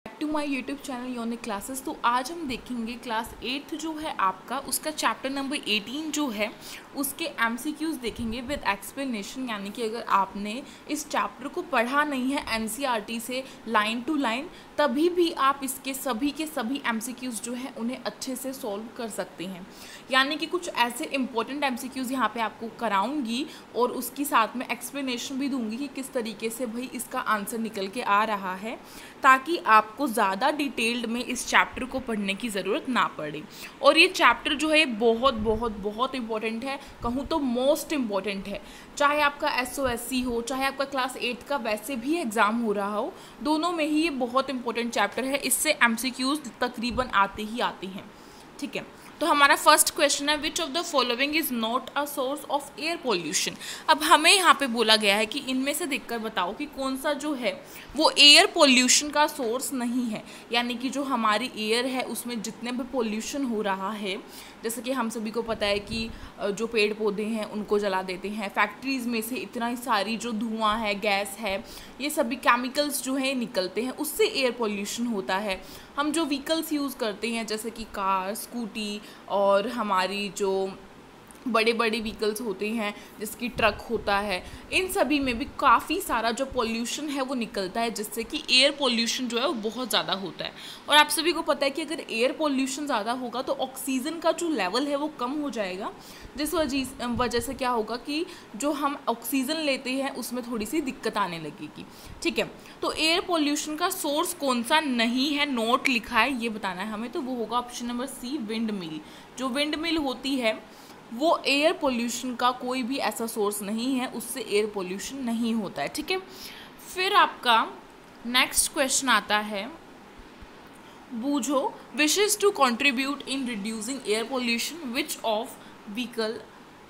To my YouTube channel unique classes. तो आज हम देखेंगे क्लास 8 जो है आपका, उसका चैप्टर नंबर 18 जो है उसके एमसीक्यूज देखेंगे विद एक्सप्लेनेशन। यानी कि अगर आपने इस चैप्टर को पढ़ा नहीं है एनसीईआरटी से लाइन टू लाइन, तभी भी आप इसके सभी के सभी एमसीक्यूज जो है उन्हें अच्छे से सॉल्व कर सकते हैं। यानी कि कुछ ऐसे इंपॉर्टेंट एमसीक्यूज यहाँ पे आपको कराऊंगी और उसकी साथ में एक्सप्लेनेशन भी दूंगी कि किस तरीके से भाई इसका आंसर निकल के आ रहा है, ताकि आपको ज़्यादा डिटेल्ड में इस चैप्टर को पढ़ने की ज़रूरत ना पड़े। और ये चैप्टर जो है बहुत बहुत बहुत इंपॉर्टेंट है, कहूँ तो मोस्ट इम्पॉर्टेंट है। चाहे आपका SOSC हो, चाहे आपका क्लास 8 का वैसे भी एग्ज़ाम हो रहा हो, दोनों में ही ये बहुत इंपॉर्टेंट चैप्टर है। इससे MCQs तकरीबन आते ही आते हैं। ठीक है, तो हमारा फर्स्ट क्वेश्चन है which of the following is not a source of air pollution. अब हमें यहाँ पे बोला गया है कि इनमें से देखकर बताओ कि कौन सा जो है वो एयर पोल्यूशन का सोर्स नहीं है। यानी कि जो हमारी एयर है उसमें जितने भी पोल्यूशन हो रहा है, जैसे कि हम सभी को पता है कि जो पेड़ पौधे हैं उनको जला देते हैं, फैक्ट्रीज़ में से इतना सारी जो धुआं है, गैस है, ये सभी केमिकल्स जो है निकलते हैं, उससे एयर पोल्यूशन होता है। हम जो व्हीकल्स यूज़ करते हैं जैसे कि कार, स्कूटी और हमारी जो बड़े बड़े व्हीकल्स होते हैं जिसकी ट्रक होता है, इन सभी में भी काफ़ी सारा जो पोल्यूशन है वो निकलता है, जिससे कि एयर पोल्यूशन जो है वो बहुत ज़्यादा होता है। और आप सभी को पता है कि अगर एयर पोल्यूशन ज़्यादा होगा तो ऑक्सीजन का जो लेवल है वो कम हो जाएगा, जिस वजह से क्या होगा कि जो हम ऑक्सीजन लेते हैं उसमें थोड़ी सी दिक्कत आने लगेगी। ठीक है, तो एयर पोल्यूशन का सोर्स कौन सा नहीं है, नोट लिखा है, ये बताना है हमें। तो वो होगा option number C, windmill. जो विंड मिल होती है वो एयर पोल्यूशन का कोई भी ऐसा सोर्स नहीं है, उससे एयर पोल्यूशन नहीं होता है। ठीक है, फिर आपका नेक्स्ट क्वेश्चन आता है, बूझो wishes to contribute in reducing air pollution, which of vehicle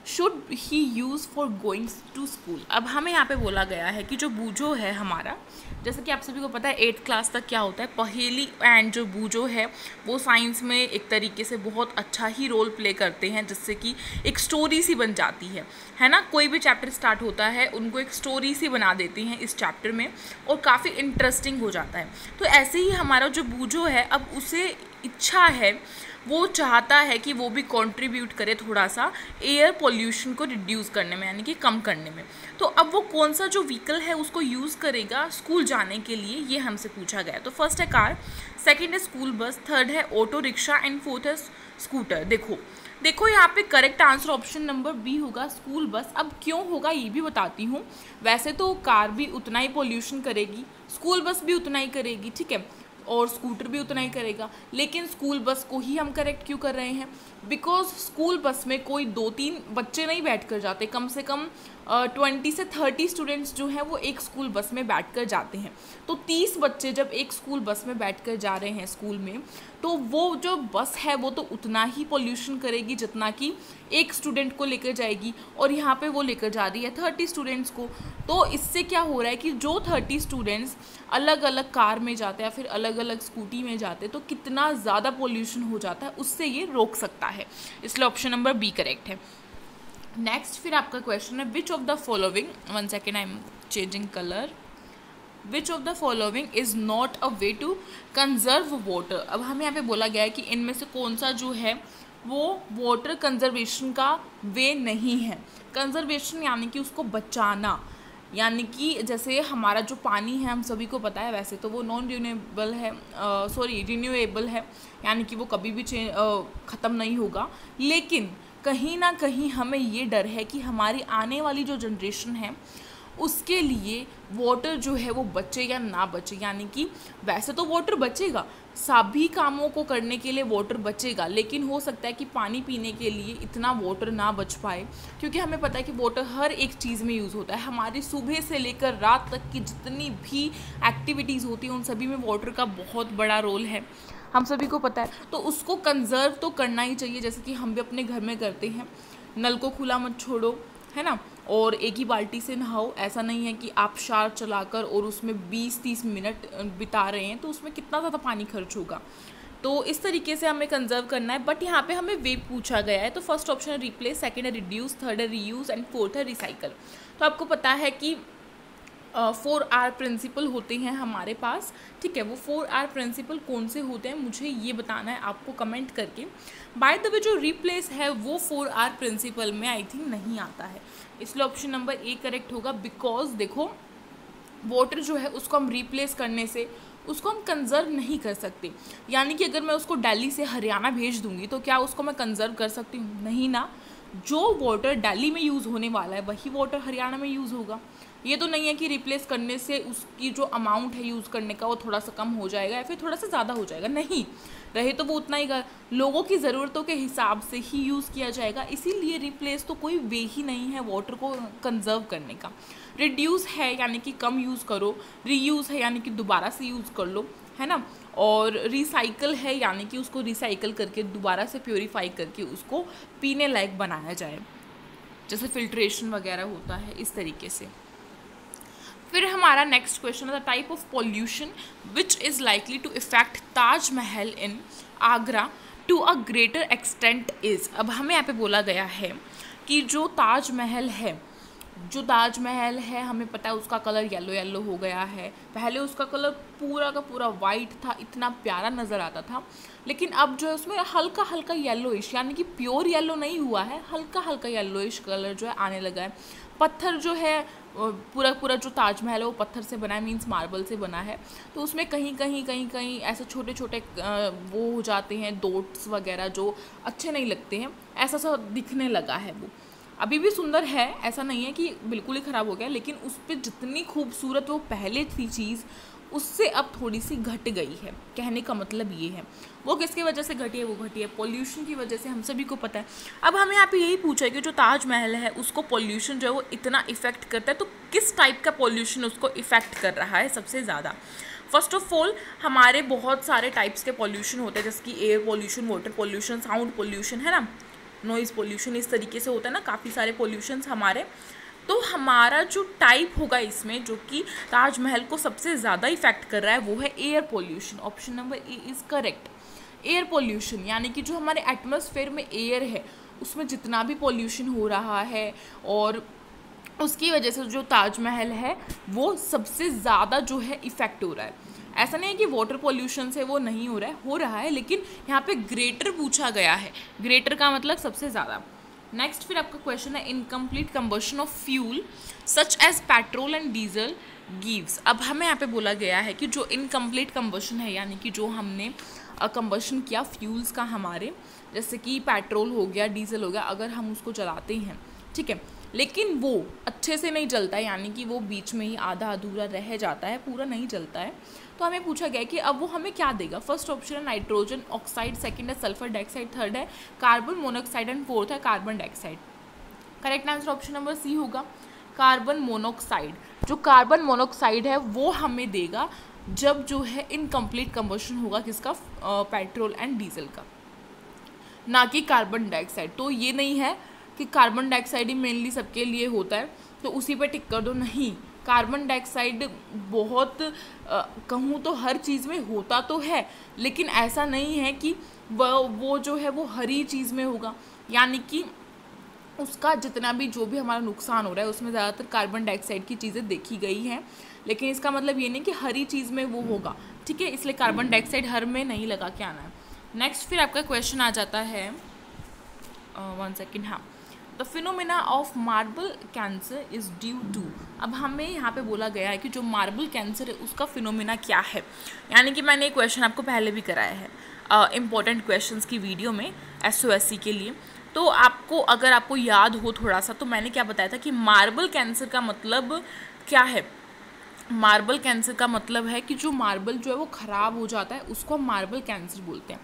should he use for going to school. अब हमें यहाँ पे बोला गया है कि जो बूझो है हमारा, जैसे कि आप सभी को पता है 8th क्लास तक क्या होता है, पहेली एंड जो बूझो है वो साइंस में एक तरीके से बहुत अच्छा ही रोल प्ले करते हैं, जिससे कि एक स्टोरी सी बन जाती है ना। कोई भी चैप्टर स्टार्ट होता है उनको एक स्टोरी सी बना देते हैं इस चैप्टर में, और काफ़ी इंटरेस्टिंग हो जाता है। तो ऐसे ही हमारा जो बूझो है, अब उसे इच्छा है, वो चाहता है कि वो भी कंट्रीब्यूट करे थोड़ा सा एयर पोल्यूशन को रिड्यूस करने में, यानी कि कम करने में। तो अब वो कौन सा जो व्हीकल है उसको यूज़ करेगा स्कूल जाने के लिए, ये हमसे पूछा गया है। तो फर्स्ट है कार, सेकंड है स्कूल बस, थर्ड है ऑटो रिक्शा एंड फोर्थ है स्कूटर। देखो यहाँ पे correct answer option number B होगा, स्कूल बस। अब क्यों होगा ये भी बताती हूँ। वैसे तो कार भी उतना ही पोल्यूशन करेगी, स्कूल बस भी उतना ही करेगी, ठीक है, और स्कूटर भी उतना ही करेगा, लेकिन स्कूल बस को ही हम करेक्ट क्यों कर रहे हैं? बिकॉज स्कूल बस में कोई 2-3 बच्चे नहीं बैठ कर जाते, कम से कम 20 से 30 स्टूडेंट्स जो हैं वो एक स्कूल बस में बैठ कर जाते हैं। तो 30 बच्चे जब एक स्कूल बस में बैठ कर जा रहे हैं स्कूल में, तो वो जो बस है वो तो उतना ही पोल्यूशन करेगी जितना कि एक स्टूडेंट को लेकर जाएगी, और यहाँ पे वो लेकर जा रही है 30 स्टूडेंट्स को। तो इससे क्या हो रहा है कि जो 30 स्टूडेंट्स अलग अलग कार में जाते हैं, फिर अलग अलग स्कूटी में जाते, तो कितना ज़्यादा पोल्यूशन हो जाता है, उससे ये रोक सकता है। इसलिए ऑप्शन नंबर बी करेक्ट है। नेक्स्ट फिर आपका क्वेश्चन है which of the following, one second I am changing colour, which of the following is not a way to conserve water. अब हमें यहाँ पे बोला गया है कि इनमें से कौन सा जो है वो वाटर कंजर्वेशन का वे नहीं है। कंजर्वेशन यानी कि उसको बचाना, यानी कि जैसे हमारा जो पानी है हम सभी को पता है वैसे तो वो नॉन रिन्यूएबल है, रिन्यूएबल है, यानी कि वो कभी भी ख़त्म नहीं होगा। लेकिन कहीं ना कहीं हमें ये डर है कि हमारी आने वाली जो जनरेशन है उसके लिए वाटर जो है वो बचे या ना बचे। यानी कि वैसे तो वाटर बचेगा, सभी कामों को करने के लिए वाटर बचेगा, लेकिन हो सकता है कि पानी पीने के लिए इतना वाटर ना बच पाए, क्योंकि हमें पता है कि वाटर हर एक चीज़ में यूज़ होता है। हमारी सुबह से लेकर रात तक की जितनी भी एक्टिविटीज़ होती हैं उन सभी में वाटर का बहुत बड़ा रोल है, हम सभी को पता है। तो उसको कंजर्व तो करना ही चाहिए, जैसे कि हम भी अपने घर में करते हैं, नल को खुला मत छोड़ो, है ना, और एक ही बाल्टी से नहाओ। ऐसा नहीं है कि आप शावर चलाकर और उसमें 20-30 मिनट बिता रहे हैं, तो उसमें कितना ज़्यादा पानी खर्च होगा। तो इस तरीके से हमें कंजर्व करना है। बट यहाँ पे हमें वे पूछा गया है, तो फर्स्ट ऑप्शन है रिप्लेस, सेकंड है रिड्यूस, थर्ड है रीयूज़ एंड फोर्थ है रिसाइकल। तो आपको पता है कि 4R प्रिंसिपल होते हैं हमारे पास, ठीक है। वो 4R प्रिंसिपल कौन से होते हैं मुझे ये बताना है आपको कमेंट करके। बाय द वे जो रिप्लेस है वो 4R प्रिंसिपल में आई थिंक नहीं आता है, इसलिए ऑप्शन नंबर ए करेक्ट होगा। बिकॉज देखो वाटर जो है उसको हम रिप्लेस करने से उसको हम कंजर्व नहीं कर सकते, यानी कि अगर मैं उसको दिल्ली से हरियाणा भेज दूंगी तो क्या उसको मैं कंजर्व कर सकती हूँ? नहीं ना। जो वाटर दिल्ली में यूज़ होने वाला है वही वाटर हरियाणा में यूज़ होगा। ये तो नहीं है कि रिप्लेस करने से उसकी जो अमाउंट है यूज़ करने का वो थोड़ा सा कम हो जाएगा या फिर थोड़ा सा ज़्यादा हो जाएगा, नहीं, रहे तो वो उतना ही लोगों की ज़रूरतों के हिसाब से ही यूज़ किया जाएगा। इसीलिए रिप्लेस तो कोई वे ही नहीं है वाटर को कंजर्व करने का। रिड्यूस है यानी कि कम यूज़ करो, रीयूज़ है यानी कि दोबारा से यूज़ कर लो, है ना, और रिसाइकल है यानी कि उसको रिसाइकल करके दोबारा से प्योरीफाई करके उसको पीने लायक बनाया जाए, जैसे फिल्ट्रेशन वगैरह होता है इस तरीके से। फिर हमारा नेक्स्ट क्वेश्चन है the type of pollution which is likely to affect Taj Mahal in Agra to a greater extent is. अब हमें यहाँ पे बोला गया है कि जो ताजमहल है हमें पता है उसका कलर येलो येलो हो गया है। पहले उसका कलर पूरा का पूरा वाइट था, इतना प्यारा नज़र आता था, लेकिन अब जो है उसमें हल्का हल्का येलोइश, यानी कि प्योर येलो नहीं हुआ है, हल्का हल्का येलोइश कलर जो है आने लगा है। पत्थर जो है पूरा जो ताजमहल है वो पत्थर से बना है, मीन्स मार्बल से बना है, तो उसमें कहीं ऐसे छोटे छोटे वो हो जाते हैं डॉट्स वगैरह जो अच्छे नहीं लगते हैं, ऐसा सा दिखने लगा है। वो अभी भी सुंदर है, ऐसा नहीं है कि बिल्कुल ही ख़राब हो गया, लेकिन उस पर जितनी खूबसूरत वो पहले थी चीज़ उससे अब थोड़ी सी घट गई है। कहने का मतलब ये है। वो किसकी वजह से घटी है? वो घटी है पॉल्यूशन की वजह से, हम सभी को पता है। अब हमें यहाँ पे यही पूछा है कि जो ताजमहल है उसको पॉल्यूशन जो है वो इतना इफेक्ट करता है, तो किस टाइप का पॉल्यूशन उसको इफेक्ट कर रहा है सबसे ज़्यादा? फर्स्ट ऑफ ऑल हमारे बहुत सारे टाइप्स के पॉल्यूशन होते हैं, जैसे कि air pollution, water pollution, sound pollution, है ना, नॉइज़ पॉल्यूशन, इस तरीके से होता है ना, काफ़ी सारे पॉल्यूशंस हमारे। तो हमारा जो टाइप होगा इसमें जो कि ताजमहल को सबसे ज़्यादा इफेक्ट कर रहा है वो है air pollution. Option number A is correct. Air pollution यानी कि जो हमारे एटमॉस्फेयर में एयर है उसमें जितना भी पॉल्यूशन हो रहा है और उसकी वजह से जो ताजमहल है वो सबसे ज़्यादा जो है इफ़ेक्ट हो रहा है। ऐसा नहीं है कि वाटर पॉल्यूशन से वो नहीं हो रहा है, लेकिन यहाँ पे ग्रेटर पूछा गया है, ग्रेटर का मतलब सबसे ज़्यादा। नेक्स्ट फिर आपका क्वेश्चन है incomplete combustion of fuel such as petrol and diesel gives. अब हमें यहाँ पे बोला गया है कि जो इनकम्प्लीट कंबशन है यानी कि जो हमने कंबशन किया फ्यूल्स का हमारे, जैसे कि पेट्रोल हो गया, डीजल हो गया, अगर हम उसको जलाते हैं, ठीक है, लेकिन वो अच्छे से नहीं जलता है, यानी कि वो बीच में ही आधा अधूरा रह जाता है, पूरा नहीं जलता है, तो हमें पूछा गया कि अब वो हमें क्या देगा। फर्स्ट ऑप्शन है नाइट्रोजन ऑक्साइड, सेकंड है सल्फर डाइऑक्साइड, थर्ड है कार्बन मोनोऑक्साइड एंड फोर्थ है carbon dioxide. Correct answer option number C होगा, कार्बन मोनोऑक्साइड। जो कार्बन मोनोऑक्साइड है वो हमें देगा जब जो है इनकम्प्लीट कंबशन होगा किसका, पेट्रोल एंड डीजल का, ना कि कार्बन डाइऑक्साइड। तो ये नहीं है कि कार्बन डाइऑक्साइड ही मेनली सबके लिए होता है तो उसी पे टिक कर दो, नहीं। कार्बन डाइऑक्साइड बहुत कहूँ तो हर चीज़ में होता तो है, लेकिन ऐसा नहीं है कि वो जो है वो हर ही चीज़ में होगा, यानी कि उसका जितना भी जो भी हमारा नुकसान हो रहा है उसमें ज़्यादातर कार्बन डाइऑक्साइड की चीज़ें देखी गई हैं, लेकिन इसका मतलब ये नहीं कि हर ही चीज़ में वो होगा, ठीक है, इसलिए कार्बन डाइऑक्साइड हर में नहीं लगा के आना है। नेक्स्ट फिर आपका क्वेश्चन आ जाता है, वन सेकेंड, हाँ, the phenomena of marble cancer is due to. अब हमें यहाँ पे बोला गया है कि जो मार्बल कैंसर है उसका फिनोमिना क्या है, यानी कि मैंने एक क्वेश्चन आपको पहले भी कराया है इम्पोर्टेंट क्वेश्चंस की वीडियो में SOSC के लिए, तो आपको अगर आपको याद हो थोड़ा सा, तो मैंने क्या बताया था कि मार्बल कैंसर का मतलब क्या है। मार्बल कैंसर का मतलब है कि जो मार्बल जो है वो ख़राब हो जाता है उसको हम मार्बल कैंसर बोलते हैं।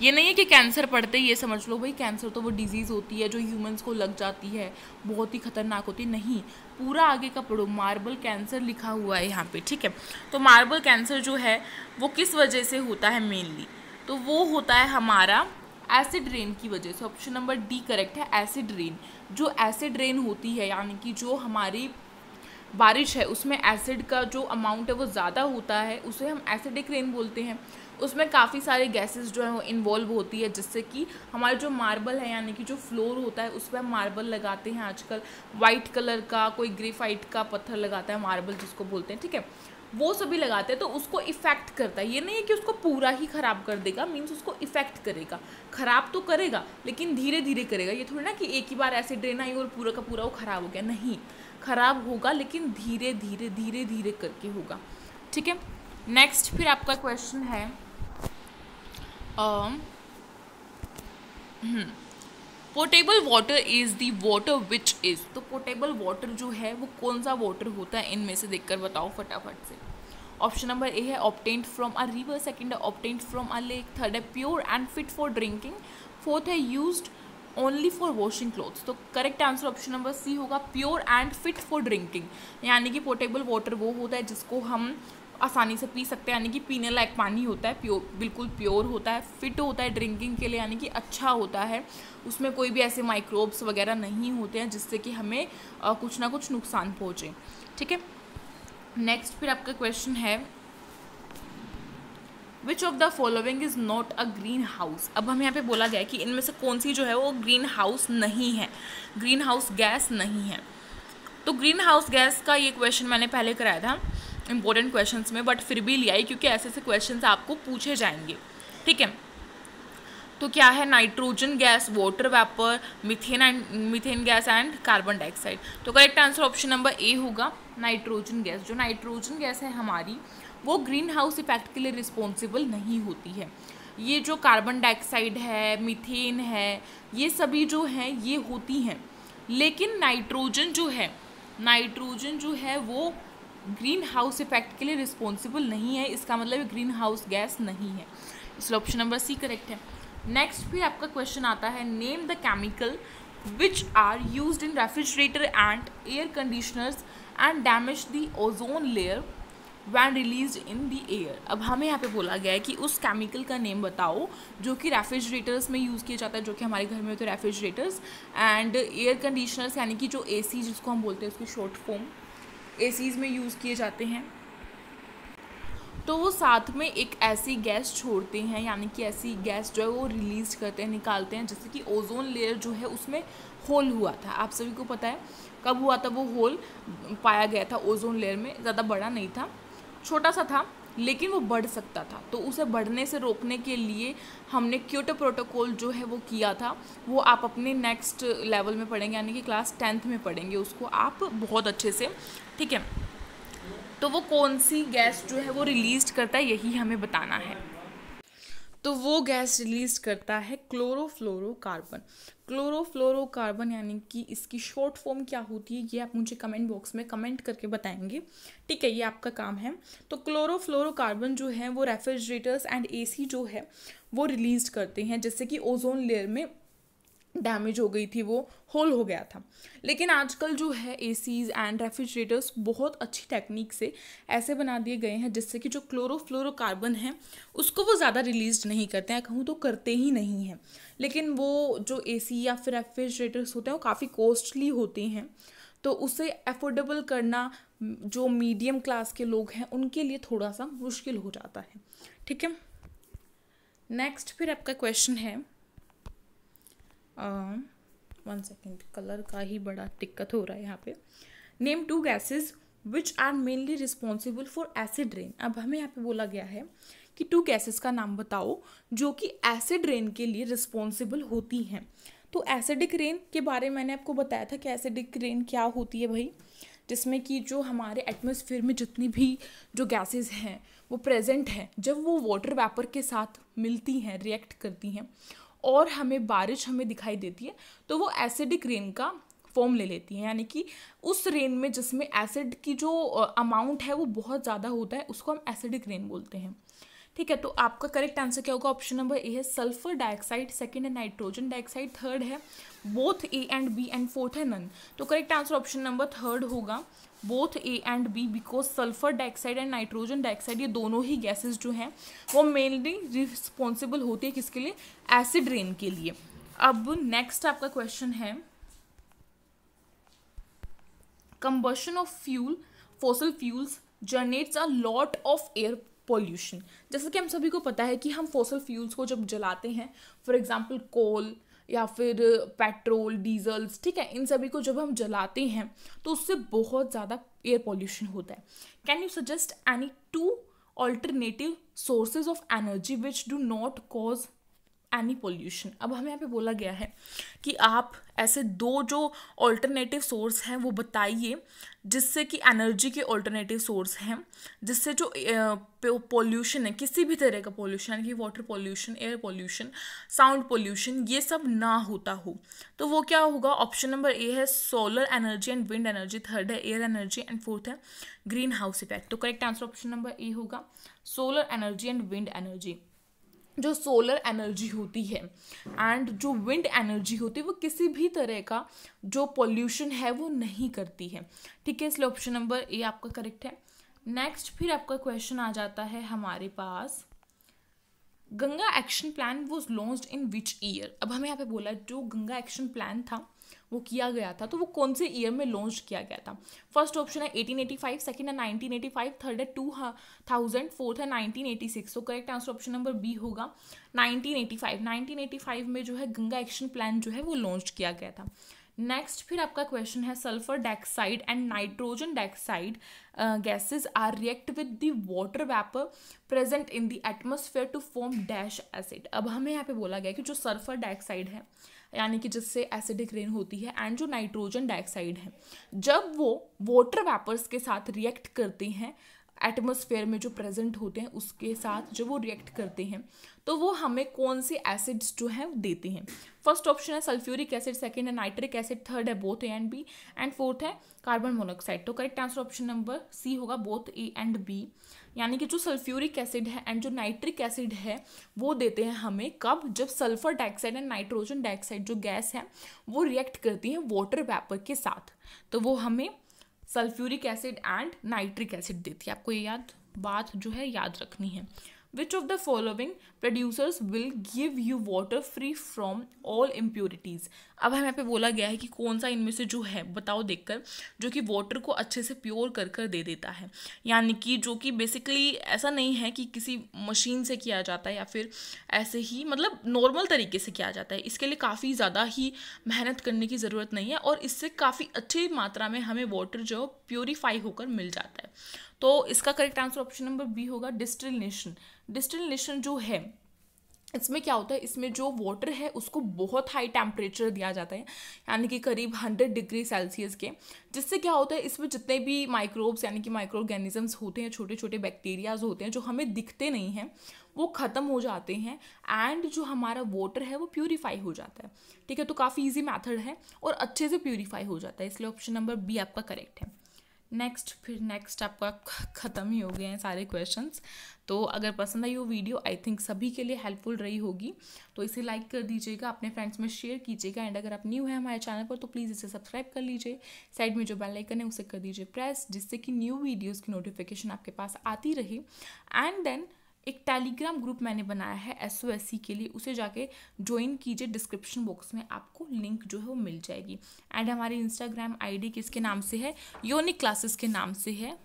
ये नहीं है कि कैंसर पड़ते ही ये समझ लो भाई कैंसर तो वो डिजीज़ होती है जो ह्यूमंस को लग जाती है, बहुत ही ख़तरनाक होती है, नहीं, पूरा आगे का पढ़ो, मार्बल कैंसर लिखा हुआ है यहाँ पे, ठीक है। तो मार्बल कैंसर जो है वो किस वजह से होता है मेनली, तो वो होता है हमारा एसिड रेन की वजह से। ऑप्शन नंबर डी करेक्ट है, एसिड रेन। जो एसिड रेन होती है यानी कि जो हमारी बारिश है उसमें एसिड का जो अमाउंट है वो ज़्यादा होता है, उसे हम एसिडिक रेन बोलते हैं। उसमें काफ़ी सारे गैसेस जो है वो इन्वॉल्व होती है, जिससे कि हमारा जो मार्बल है यानी कि जो फ्लोर होता है उस पर हम मार्बल लगाते हैं आजकल, वाइट कलर का, कोई ग्रेफाइट का पत्थर लगाता है मार्बल जिसको बोलते हैं, ठीक है, वो सभी लगाते हैं। तो उसको इफ़ेक्ट करता है, ये नहीं है कि उसको पूरा ही ख़राब कर देगा, मीन्स उसको इफ़ेक्ट करेगा, ख़राब तो करेगा लेकिन धीरे धीरे करेगा। ये थोड़ी ना कि एक ही बार एसिड रेन आई और पूरा का पूरा वो ख़राब हो गया, नहीं, ख़राब होगा लेकिन धीरे धीरे धीरे धीरे करके होगा, ठीक है। नेक्स्ट फिर आपका क्वेश्चन है portable water is the water which is. तो पोर्टेबल वाटर जो है वो कौन सा वाटर होता है, इनमें से देखकर बताओ फटाफट से। ऑप्शन नंबर ए है obtained from a river, second है obtained from a lake, third है pure and fit for drinking, fourth है used only for washing clothes. तो correct answer option number C होगा, pure and fit for drinking. यानी कि portable water वो होता है जिसको हम आसानी से पी सकते हैं, यानी कि पीने लायक पानी होता है, प्योर, बिल्कुल प्योर होता है, फिट होता है ड्रिंकिंग के लिए, यानी कि अच्छा होता है, उसमें कोई भी ऐसे माइक्रोब्स वगैरह नहीं होते हैं जिससे कि हमें कुछ ना कुछ नुकसान पहुँचे, ठीक है। नेक्स्ट फिर आपका क्वेश्चन है which of the following is not a green house. अब हमें यहाँ पे बोला गया है कि इनमें से कौन सी जो है वो ग्रीन हाउस नहीं है, ग्रीन हाउस गैस नहीं है। तो ग्रीन हाउस गैस का ये क्वेश्चन मैंने पहले कराया था इंपॉर्टेंट क्वेश्चंस में, बट फिर भी लिया है क्योंकि ऐसे ऐसे क्वेश्चंस आपको पूछे जाएंगे, ठीक है। तो क्या है, nitrogen gas, water vapour, methane gas and carbon dioxide. तो correct answer option number A होगा, नाइट्रोजन गैस। जो नाइट्रोजन गैस है हमारी वो ग्रीन हाउस इफेक्ट के लिए रिस्पॉन्सिबल नहीं होती है। ये जो कार्बन डाइऑक्साइड है, मीथेन है, ये सभी जो हैं ये होती हैं, लेकिन नाइट्रोजन जो है वो ग्रीन हाउस इफेक्ट के लिए रिस्पॉन्सिबल नहीं है, इसका मतलब ग्रीन हाउस गैस नहीं है, इसलिए ऑप्शन नंबर सी करेक्ट है। नेक्स्ट फिर आपका क्वेश्चन आता है name the chemical which are used in refrigerator and air conditioners and damage the ozone layer when release in the air. अब हमें यहाँ पे बोला गया है कि उस केमिकल का नेम बताओ जो कि रेफ्रिजरेटर्स में यूज़ किया जाता है, जो कि हमारे घर में होते हैं रेफ्रिजरेटर्स, एंड एयर कंडीशनर्स यानी कि जो एसी जिसको हम बोलते हैं उसकी शॉर्ट फॉर्म, एसीज़ में यूज़ किए जाते हैं। तो वो साथ में एक ऐसी गैस छोड़ते हैं, यानी कि ऐसी गैस जो है वो रिलीज करते हैं, निकालते हैं, जैसे कि ओजोन लेयर जो है उसमें होल हुआ था। आप सभी को पता है कब हुआ था वो होल पाया गया था ओजोन लेयर में, ज़्यादा बड़ा नहीं था, छोटा सा था, लेकिन वो बढ़ सकता था। तो उसे बढ़ने से रोकने के लिए हमने क्योटो प्रोटोकॉल जो है वो किया था, वो आप अपने नेक्स्ट लेवल में पढ़ेंगे, यानी कि क्लास 10th में पढ़ेंगे उसको आप बहुत अच्छे से, ठीक है। तो वो कौन सी गैस जो है वो रिलीज करता है यही हमें बताना है। तो वो गैस रिलीज करता है क्लोरोफ्लोरोकार्बन। क्लोरोफ्लोरोकार्बन यानी कि इसकी शॉर्ट फॉर्म क्या होती है ये आप मुझे कमेंट बॉक्स में कमेंट करके बताएंगे, ठीक है, ये आपका काम है। तो क्लोरोफ्लोरोकार्बन जो है वो रेफ्रिजरेटर्स एंड एसी जो है वो रिलीज करते हैं, जैसे कि ओजोन लेयर में डैमेज हो गई थी, वो होल हो गया था। लेकिन आजकल जो है एसीज एंड रेफ्रिजरेटर्स बहुत अच्छी टेक्निक से ऐसे बना दिए गए हैं जिससे कि जो क्लोरोफ्लोरोकार्बन है उसको वो ज़्यादा रिलीज नहीं करते हैं, कहूँ तो करते ही नहीं हैं। लेकिन वो जो एसी या फिर रेफ्रिजरेटर्स होते हैं वो काफ़ी कॉस्टली होते हैं, तो उसे अफोर्डेबल करना जो मीडियम क्लास के लोग हैं उनके लिए थोड़ा सा मुश्किल हो जाता है, ठीक है। नेक्स्ट फिर आपका क्वेश्चन है, 1 सेकेंड, कलर का ही बड़ा दिक्कत हो रहा है यहाँ पे। Name 2 gases which are mainly responsible for acid rain. अब हमें यहाँ पे बोला गया है कि 2 गैसेस का नाम बताओ जो कि एसिड रेन के लिए रिस्पॉन्सिबल होती हैं। तो एसिडिक रेन के बारे में मैंने आपको बताया था कि एसिडिक रेन क्या होती है भाई, जिसमें कि जो हमारे एटमॉस्फेयर में जितनी भी जो गैसेस हैं वो प्रेजेंट हैं, जब वो वाटर वेपर के साथ मिलती हैं, रिएक्ट करती हैं और हमें बारिश हमें दिखाई देती है, तो वो एसिडिक रेन का फॉर्म ले लेती है। यानी कि उस रेन में जिसमें एसिड की जो अमाउंट है वो बहुत ज़्यादा होता है, उसको हम एसिडिक रेन बोलते हैं, ठीक है। तो आपका करेक्ट आंसर क्या होगा, ऑप्शन नंबर ए है सल्फर डाइऑक्साइड, सेकंड है नाइट्रोजन डाइऑक्साइड, थर्ड है both A and B and fourth है नन। तो correct answer option number third होगा, both A and B, because sulphur dioxide and nitrogen dioxide ये दोनों ही gases जो हैं वो मेनली रिस्पॉन्सिबल होती है किसके लिए, एसिड रेन के लिए। अब नेक्स्ट आपका क्वेश्चन है combustion of fuel fossil fuels generates a lot of air pollution. जैसे कि हम सभी को पता है कि हम फॉसिल फ्यूल्स को जब जलाते हैं, फॉर एग्जांपल कोल या फिर पेट्रोल, डीजल्स, ठीक है, इन सभी को जब हम जलाते हैं तो उससे बहुत ज़्यादा एयर पॉल्यूशन होता है। Can you suggest any 2 alternative sources of energy which do not cause any pollution. अब हमें यहाँ पे बोला गया है कि आप ऐसे 2 जो ऑल्टरनेटिव सोर्स हैं वो बताइए जिससे कि एनर्जी के ऑल्टरनेटिव सोर्स हैं जिससे जो पोल्यूशन है, किसी भी तरह का पोल्यूशन, यानी कि water pollution, air pollution, sound pollution, ये सब ना होता हो। तो वो क्या होगा? ऑप्शन नंबर ए है solar energy and wind energy, third है एयर एनर्जी एंड फोर्थ है ग्रीन हाउस इफेक्ट। तो correct answer option number A होगा solar energy and wind energy. जो सोलर एनर्जी होती है एंड जो विंड एनर्जी होती है वो किसी भी तरह का जो पोल्यूशन है वो नहीं करती है, ठीक है, इसलिए ऑप्शन नंबर ए आपका करेक्ट है। नेक्स्ट फिर आपका क्वेश्चन आ जाता है हमारे पास, Ganga action plan was launched in which year. अब हमें यहाँ पे बोला जो गंगा एक्शन प्लान था वो किया गया था तो वो कौन से ईयर में लॉन्च किया गया था। फर्स्ट ऑप्शन है 1885, सेकंड है 1985, थर्ड है 2000, फोर्थ है 1986। तो correct answer option number B होगा 1985। 1985 में जो है गंगा एक्शन प्लान जो है वो लॉन्च किया गया था। नेक्स्ट फिर आपका क्वेश्चन है sulphur dioxide and nitrogen dioxide gases are react with the water vapour present in the atmosphere to form dash acid. अब हमें यहाँ पे बोला गया कि जो सल्फर डाइऑक्साइड है यानी कि जिससे एसिडिक रेन होती है एंड जो नाइट्रोजन डाइऑक्साइड है, जब वो वाटर वेपर्स के साथ रिएक्ट करते हैं, एटमॉस्फेयर में जो प्रेजेंट होते हैं उसके साथ जब वो रिएक्ट करते हैं तो वो हमें कौन से एसिड्स जो है देते हैं। फर्स्ट ऑप्शन है सल्फ्यूरिक एसिड, सेकंड है नाइट्रिक एसिड, थर्ड है both A and B and fourth है कार्बन मोनोऑक्साइड। तो correct answer option number C होगा बोथ ए एंड बी, यानी कि जो सल्फ्यूरिक एसिड है एंड जो नाइट्रिक एसिड है वो देते हैं हमें कब? जब sulphur dioxide and nitrogen dioxide जो गैस है वो रिएक्ट करती है वाटर वेपर के साथ, तो वो हमें sulphuric acid and nitric acid देती है। आपको ये बात जो है याद रखनी है। Which of the following producers will give you water free from all impurities. अब हमें यहाँ पे बोला गया है कि कौन सा इनमें से जो है बताओ देखकर जो कि वाटर को अच्छे से प्योर कर दे देता है, यानी कि जो कि बेसिकली ऐसा नहीं है कि किसी मशीन से किया जाता है या फिर ऐसे ही मतलब नॉर्मल तरीके से किया जाता है। इसके लिए काफ़ी ज़्यादा ही मेहनत करने की ज़रूरत नहीं है और इससे काफ़ी अच्छी मात्रा में हमें वाटर जो प्योरीफाई होकर मिल जाता है। तो इसका correct answer option number B होगा डिस्टिलेशन। डिस्टिलेशन जो है इसमें क्या होता है, इसमें जो वाटर है उसको बहुत हाई टेम्परेचर दिया जाता है, यानी कि करीब 100 डिग्री सेल्सियस के, जिससे क्या होता है इसमें जितने भी माइक्रोब्स यानी कि माइक्रो ऑर्गेनिजम्स होते हैं, छोटे छोटे बैक्टीरियाज होते हैं जो हमें दिखते नहीं हैं, वो ख़त्म हो जाते हैं एंड जो हमारा वाटर है वो प्यूरीफाई हो जाता है, ठीक है। तो काफ़ी ईजी मैथड है और अच्छे से प्यूरीफाई हो जाता है, इसलिए ऑप्शन नंबर बी आपका करेक्ट है। नेक्स्ट आपका ख़त्म ही हो गए हैं सारे क्वेश्चंस। तो अगर पसंद आई वो वीडियो आई थिंक सभी के लिए हेल्पफुल रही होगी, तो इसे लाइक कर दीजिएगा, अपने फ्रेंड्स में शेयर कीजिएगा एंड अगर आप न्यू हैं हमारे चैनल पर तो प्लीज़ इसे सब्सक्राइब कर लीजिए। साइड में जो बेल आइकन है उसे कर दीजिए प्रेस, जिससे कि न्यू वीडियोज़ की नोटिफिकेशन आपके पास आती रहे। एंड देन एक टेलीग्राम ग्रुप मैंने बनाया है SOSC के लिए, उसे जाके ज्वाइन कीजिए, डिस्क्रिप्शन बॉक्स में आपको लिंक जो है वो मिल जाएगी। एंड हमारी इंस्टाग्राम ID किसके नाम से है? यूनिक क्लासेस के नाम से है,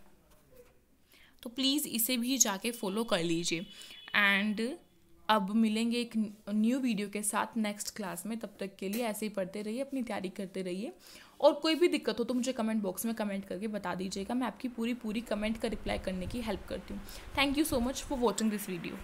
तो प्लीज़ इसे भी जाके फॉलो कर लीजिए। एंड अब मिलेंगे एक न्यू वीडियो के साथ नेक्स्ट क्लास में, तब तक के लिए ऐसे ही पढ़ते रहिए, अपनी तैयारी करते रहिए और कोई भी दिक्कत हो तो मुझे कमेंट बॉक्स में कमेंट करके बता दीजिएगा, मैं आपकी पूरी कमेंट का रिप्लाई करने की हेल्प करती हूँ। Thank you so much for watching this video.